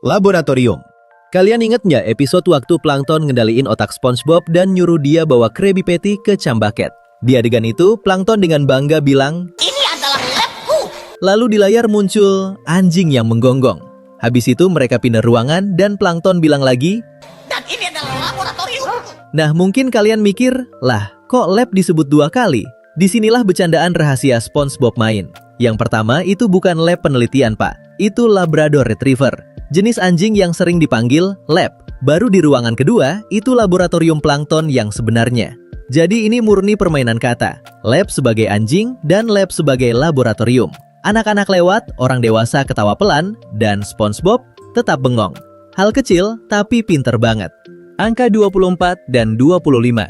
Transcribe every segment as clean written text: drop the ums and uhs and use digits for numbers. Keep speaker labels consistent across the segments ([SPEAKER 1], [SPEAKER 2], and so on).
[SPEAKER 1] Laboratorium. Kalian inget nggak episode waktu Plankton ngendaliin otak SpongeBob dan nyuruh dia bawa Krabby Patty ke Cambucket? Di adegan itu, Plankton dengan bangga bilang,
[SPEAKER 2] "Ini adalah labku."
[SPEAKER 1] lalu di layar muncul anjing yang menggonggong. Habis itu mereka pindah ruangan dan Plankton bilang lagi,
[SPEAKER 2] Dan ini adalah laboratorium.
[SPEAKER 1] nah mungkin kalian mikir, lah kok lab disebut 2 kali? Disinilah bercandaan rahasia SpongeBob main. Yang pertama itu bukan lab penelitian pak, itu Labrador Retriever. Jenis anjing yang sering dipanggil lab. Baru di ruangan kedua, itu laboratorium Plankton yang sebenarnya. Jadi ini murni permainan kata. Lab sebagai anjing dan lab sebagai laboratorium. Anak-anak lewat, orang dewasa ketawa pelan, dan SpongeBob tetap bengong. Hal kecil, tapi pinter banget. Angka 24 dan 25.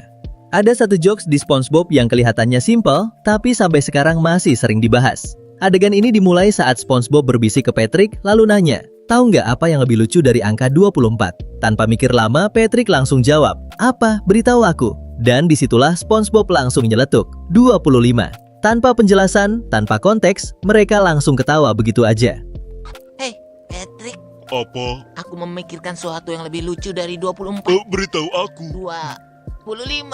[SPEAKER 1] Ada satu jokes di SpongeBob yang kelihatannya simple, tapi sampai sekarang masih sering dibahas. Adegan ini dimulai saat SpongeBob berbisik ke Patrick, lalu nanya, tahu nggak apa yang lebih lucu dari angka 24? Tanpa mikir lama, Patrick langsung jawab, apa? Beritahu aku. Dan disitulah SpongeBob langsung nyeletuk, 25. Tanpa penjelasan, tanpa konteks, mereka langsung ketawa begitu aja.
[SPEAKER 2] Hei, Patrick,
[SPEAKER 3] Apa?
[SPEAKER 2] aku memikirkan sesuatu yang lebih lucu dari 24.
[SPEAKER 3] Beritahu aku.
[SPEAKER 2] 25.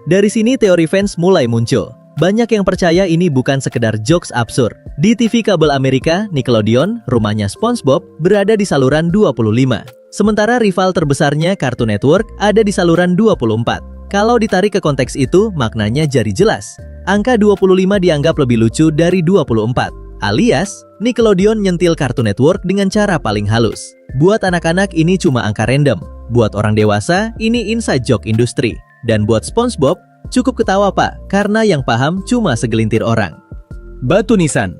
[SPEAKER 1] Dari sini teori fans mulai muncul. Banyak yang percaya ini bukan sekedar jokes absurd. Di TV kabel Amerika, Nickelodeon, rumahnya SpongeBob, berada di saluran 25. Sementara rival terbesarnya Cartoon Network ada di saluran 24. Kalau ditarik ke konteks itu, maknanya jadi jelas. Angka 25 dianggap lebih lucu dari 24. Alias, Nickelodeon nyentil Cartoon Network dengan cara paling halus. Buat anak-anak ini cuma angka random. Buat orang dewasa, ini inside joke industri. Dan buat SpongeBob, cukup ketawa pak, karena yang paham cuma segelintir orang. Batu nisan.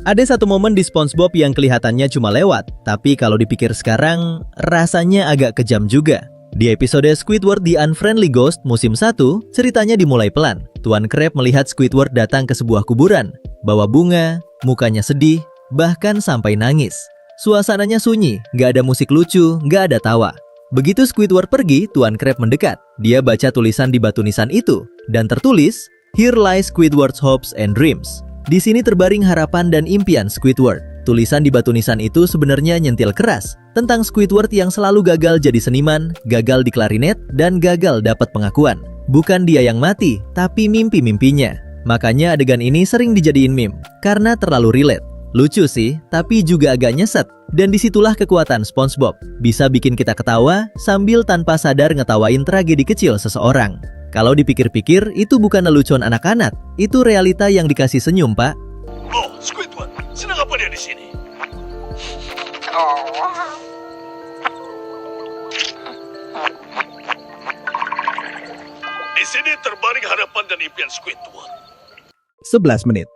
[SPEAKER 1] Ada satu momen di SpongeBob yang kelihatannya cuma lewat, tapi kalau dipikir sekarang, rasanya agak kejam juga. Di episode Squidward The Unfriendly Ghost musim 1, ceritanya dimulai pelan. Tuan Krab melihat Squidward datang ke sebuah kuburan, bawa bunga, mukanya sedih, bahkan sampai nangis. Suasananya sunyi, gak ada musik lucu, gak ada tawa. Begitu Squidward pergi, Tuan Krab mendekat. Dia baca tulisan di batu nisan itu, dan tertulis, "Here lies Squidward's hopes and dreams." Di sini terbaring harapan dan impian Squidward. Tulisan di batu nisan itu sebenarnya nyentil keras tentang Squidward yang selalu gagal jadi seniman, gagal di klarinet, dan gagal dapat pengakuan. Bukan dia yang mati, tapi mimpi-mimpinya. Makanya adegan ini sering dijadiin meme, karena terlalu relate. Lucu sih, tapi juga agak nyeset. Dan disitulah kekuatan SpongeBob. Bisa bikin kita ketawa sambil tanpa sadar ngetawain tragedi kecil seseorang. Kalau dipikir-pikir, itu bukan lelucon anak-anak. Itu realita yang dikasih senyum, Pak.
[SPEAKER 3] Oh, Squidward, senang apa dia di sini? Di sini terbaring harapan dan impian Squidward.
[SPEAKER 1] 11 menit.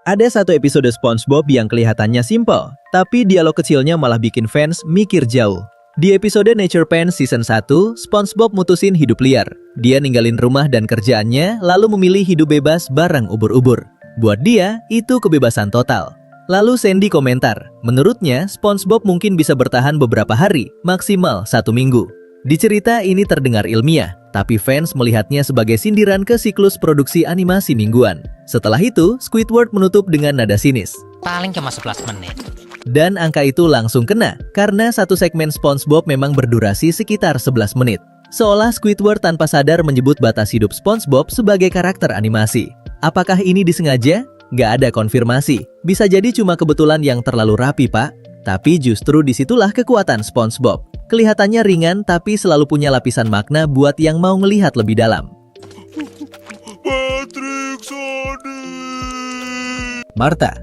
[SPEAKER 1] Ada satu episode SpongeBob yang kelihatannya simple, tapi dialog kecilnya malah bikin fans mikir jauh. Di episode Nature Pen Season 1, SpongeBob mutusin hidup liar. Dia ninggalin rumah dan kerjaannya, lalu memilih hidup bebas bareng ubur-ubur. Buat dia, itu kebebasan total. Lalu Sandy komentar, menurutnya SpongeBob mungkin bisa bertahan beberapa hari, maksimal 1 minggu. Di cerita ini terdengar ilmiah, tapi fans melihatnya sebagai sindiran ke siklus produksi animasi mingguan. Setelah itu, Squidward menutup dengan nada sinis.
[SPEAKER 2] Paling cuma 11 menit.
[SPEAKER 1] Dan angka itu langsung kena, karena satu segmen SpongeBob memang berdurasi sekitar 11 menit. Seolah Squidward tanpa sadar menyebut batas hidup SpongeBob sebagai karakter animasi. Apakah ini disengaja? Nggak ada konfirmasi. Bisa jadi cuma kebetulan yang terlalu rapi, Pak. Tapi justru disitulah kekuatan SpongeBob. Kelihatannya ringan, tapi selalu punya lapisan makna buat yang mau ngelihat lebih dalam.
[SPEAKER 3] Patrick Sony.
[SPEAKER 1] Martha.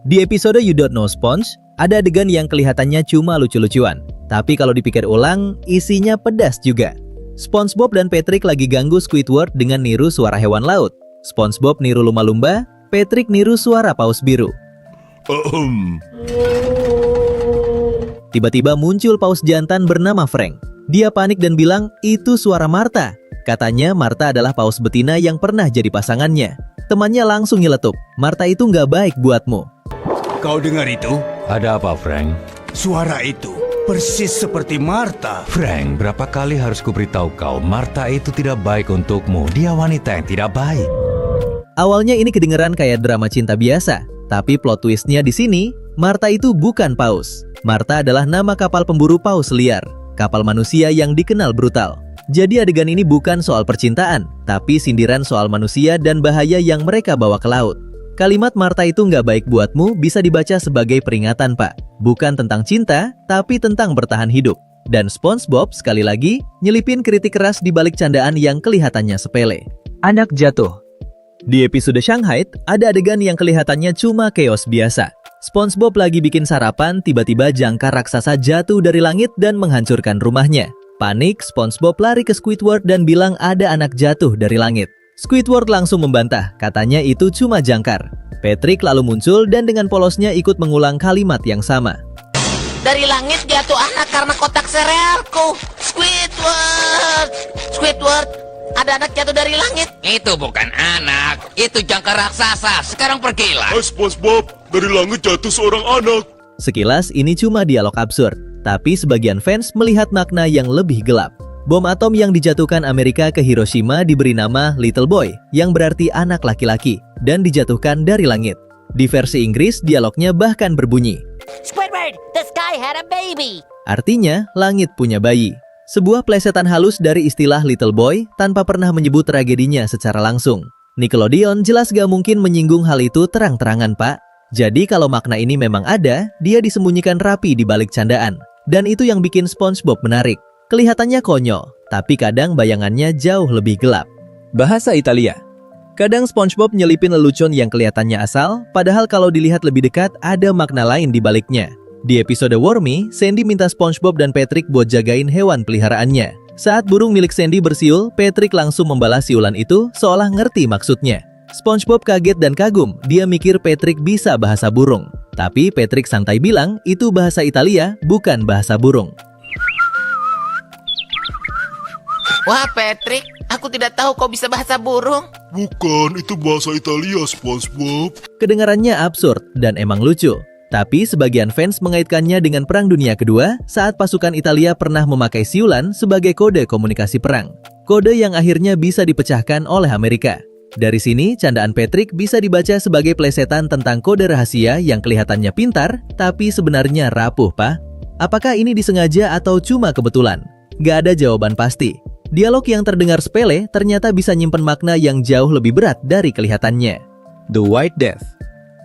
[SPEAKER 1] Di episode You Don't Know Sponge, ada adegan yang kelihatannya cuma lucu-lucuan. Tapi kalau dipikir ulang, isinya pedas juga. SpongeBob dan Patrick lagi ganggu Squidward dengan niru suara hewan laut. SpongeBob niru lumba-lumba, Patrick niru suara paus biru. Tiba-tiba muncul paus jantan bernama Frank. Dia panik dan bilang, itu suara Martha. Katanya Martha adalah paus betina yang pernah jadi pasangannya. Temannya langsung nyeletuk, Martha itu nggak baik buatmu.
[SPEAKER 4] Kau dengar itu?
[SPEAKER 5] Ada apa, Frank?
[SPEAKER 4] Suara itu persis seperti Martha.
[SPEAKER 5] Frank, berapa kali harus kuberitahu kau, Martha itu tidak baik untukmu. Dia wanita yang tidak baik.
[SPEAKER 1] Awalnya ini kedengeran kayak drama cinta biasa, tapi plot twistnya di sini, Martha itu bukan paus. Martha adalah nama kapal pemburu paus liar, kapal manusia yang dikenal brutal. Jadi adegan ini bukan soal percintaan, tapi sindiran soal manusia dan bahaya yang mereka bawa ke laut. Kalimat Martha itu nggak baik buatmu bisa dibaca sebagai peringatan, Pak. Bukan tentang cinta, tapi tentang bertahan hidup. Dan SpongeBob sekali lagi nyelipin kritik keras di balik candaan yang kelihatannya sepele. Anak jatuh. Di episode Shanghai, ada adegan yang kelihatannya cuma chaos biasa. SpongeBob lagi bikin sarapan, tiba-tiba jangkar raksasa jatuh dari langit dan menghancurkan rumahnya. Panik, SpongeBob lari ke Squidward dan bilang ada anak jatuh dari langit. Squidward langsung membantah, katanya itu cuma jangkar. Patrick lalu muncul dan dengan polosnya ikut mengulang kalimat yang sama.
[SPEAKER 2] Dari langit jatuh anak karena kotak serealku. Squidward! Squidward, ada anak jatuh dari langit.
[SPEAKER 6] Itu bukan anak, itu jangkar raksasa. Sekarang pergilah.
[SPEAKER 3] Hai SpongeBob, dari langit jatuh seorang anak.
[SPEAKER 1] Sekilas ini cuma dialog absurd, tapi sebagian fans melihat makna yang lebih gelap. Bom atom yang dijatuhkan Amerika ke Hiroshima diberi nama Little Boy, yang berarti anak laki-laki, dan dijatuhkan dari langit. Di versi Inggris, dialognya bahkan berbunyi,
[SPEAKER 7] Squidward, the sky had a baby.
[SPEAKER 1] artinya langit punya bayi. Sebuah plesetan halus dari istilah Little Boy tanpa pernah menyebut tragedinya secara langsung. Nickelodeon jelas gak mungkin menyinggung hal itu terang-terangan, Pak. Jadi kalau makna ini memang ada, dia disembunyikan rapi di balik candaan. Dan itu yang bikin SpongeBob menarik. Kelihatannya konyol, tapi kadang bayangannya jauh lebih gelap. Bahasa Italia. Kadang SpongeBob nyelipin lelucon yang kelihatannya asal, padahal kalau dilihat lebih dekat ada makna lain di baliknya. Di episode Wormy, Sandy minta SpongeBob dan Patrick buat jagain hewan peliharaannya. Saat burung milik Sandy bersiul, Patrick langsung membalas siulan itu seolah ngerti maksudnya. SpongeBob kaget dan kagum, dia mikir Patrick bisa bahasa burung. Tapi Patrick santai bilang itu bahasa Italia, bukan bahasa burung.
[SPEAKER 2] Wah, Patrick, aku tidak tahu kau bisa bahasa burung.
[SPEAKER 3] Bukan, itu bahasa Italia, SpongeBob.
[SPEAKER 1] Kedengarannya absurd dan emang lucu. Tapi sebagian fans mengaitkannya dengan Perang Dunia Kedua saat pasukan Italia pernah memakai siulan sebagai kode komunikasi perang. Kode yang akhirnya bisa dipecahkan oleh Amerika. Dari sini, candaan Patrick bisa dibaca sebagai plesetan tentang kode rahasia yang kelihatannya pintar, tapi sebenarnya rapuh, Pak. Apakah ini disengaja atau cuma kebetulan? Gak ada jawaban pasti. Dialog yang terdengar sepele ternyata bisa nyimpen makna yang jauh lebih berat dari kelihatannya. The White Death.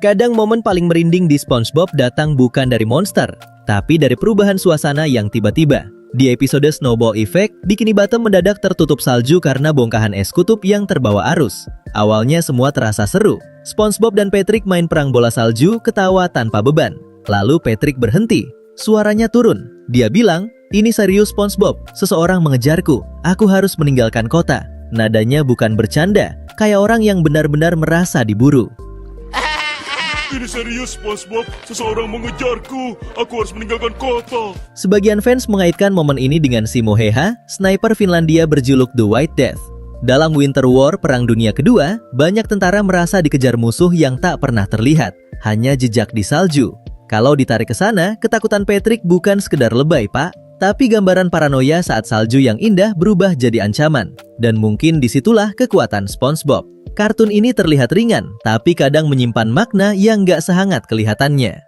[SPEAKER 1] Kadang momen paling merinding di SpongeBob datang bukan dari monster, tapi dari perubahan suasana yang tiba-tiba. Di episode Snowball Effect, Bikini Bottom mendadak tertutup salju karena bongkahan es kutub yang terbawa arus. Awalnya semua terasa seru. SpongeBob dan Patrick main perang bola salju, ketawa tanpa beban. Lalu Patrick berhenti. Suaranya turun. Dia bilang, "Ini serius SpongeBob, seseorang mengejarku. Aku harus meninggalkan kota." Nadanya bukan bercanda, kayak orang yang benar-benar merasa diburu.
[SPEAKER 3] Ini serius, SpongeBob. Seseorang mengejarku. Aku harus meninggalkan kota.
[SPEAKER 1] Sebagian fans mengaitkan momen ini dengan Simo Heha, sniper Finlandia berjuluk The White Death. Dalam Winter War Perang Dunia Kedua, banyak tentara merasa dikejar musuh yang tak pernah terlihat, hanya jejak di salju. Kalau ditarik ke sana, ketakutan Patrick bukan sekedar lebay, Pak, tapi gambaran paranoia saat salju yang indah berubah jadi ancaman. Dan mungkin disitulah kekuatan SpongeBob. Kartun ini terlihat ringan, tapi kadang menyimpan makna yang gak sehangat kelihatannya.